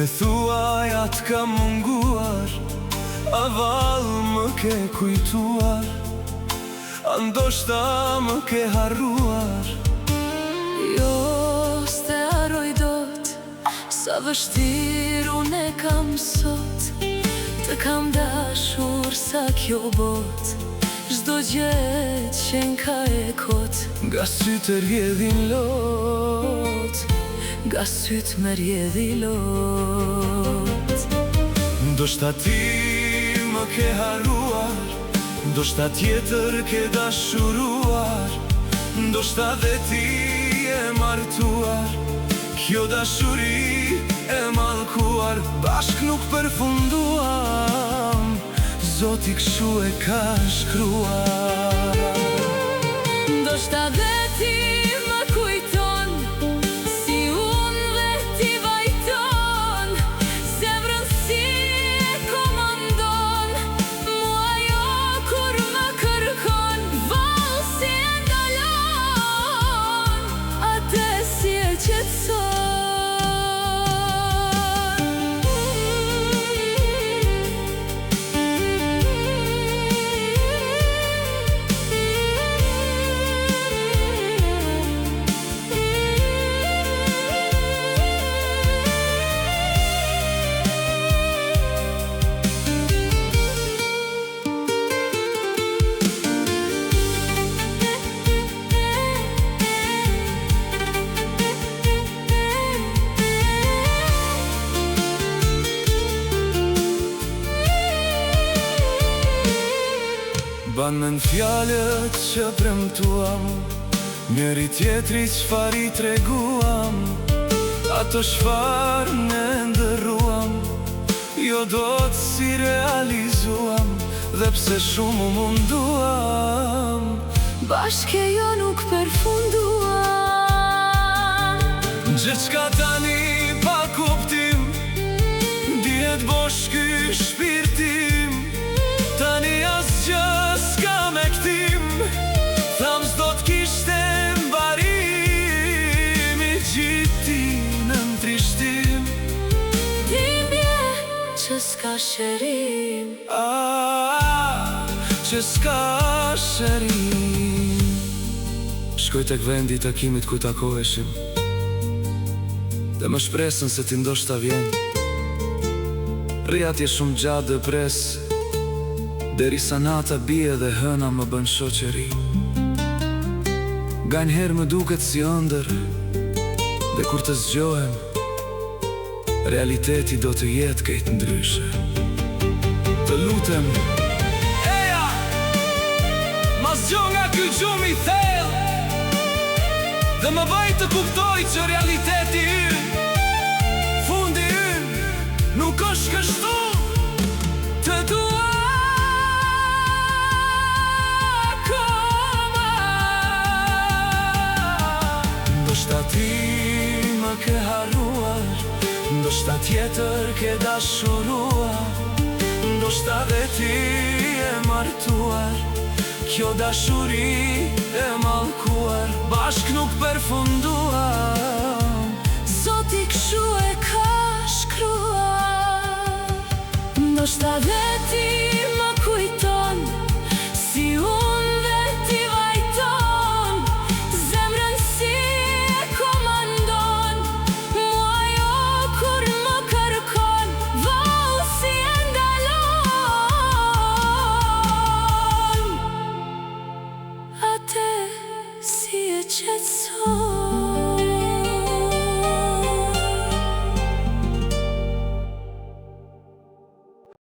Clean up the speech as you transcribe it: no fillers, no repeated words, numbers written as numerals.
Me thuaj atë ka munguar, a valë më ke kujtuar, a ndoshta më ke harruar. Jo, s'te harroj dot, sa vështirë unë e kam sot. Të kam dashur sa kjo bot, çdo gjë qenë ka e kot. Nga sytë e rjedhin lot, nga sytë me rjedhi lot. ndoshta ti më ke harruar, ndoshta tjetër ke dashuruar, ndoshta dhe ti e martuar. Kjo dashuri e mallkuar, bashk nuk përfunduam, Zoti kshu e ka shkruar. Ndoshta dhe ti më kujton, si unë dhe ti vajton, zemrën si e komandon, mua jo kur më kërkon, vallë si e ndalon, atë si e qetson. Banën fjalët që premtuam, njëri tjetri çfar i treguam, ato çfar ne ndërruam, jo dot si realizuam, dhe pse shumë u munduam, Bashke jo nuk përfunduam. gjithçka tani pa kuptim, dihet bosh ky shpirtim, tani asgjë s'ka me ktim, tham s'do t'kishte mbarim, i gjiti në trishtim. Dhimbje që s'ka shërim, Që s'ka shërim. Shkoj tek vendi i takimit ku takoheshim, dhe më shpresën se ti ndoshta vjen. Rri atje shumë gjatë dhe pres, derisa nata bie dhe hëna më bën shoqëri. Nganjëherë më duket si ëndër, dhe kur të zgjohem, realiteti do të jetë krejt ndryshe. Të lutem, eja, ma zgjo nga ky gjumi i thellë, dhe më bëj të kuptoj që realiteti ynë, fundi ynë, nuk është kështu. Të dua akoma. Ndoshta ti më ke harruar, ndoshta tjetër ke dashuruar, ndoshta dhe ti e martuar, kjo dashuri e mallkuar, bashk nuk përfunduam, Zoti kshu e ka shkruar. Ndoshta dhe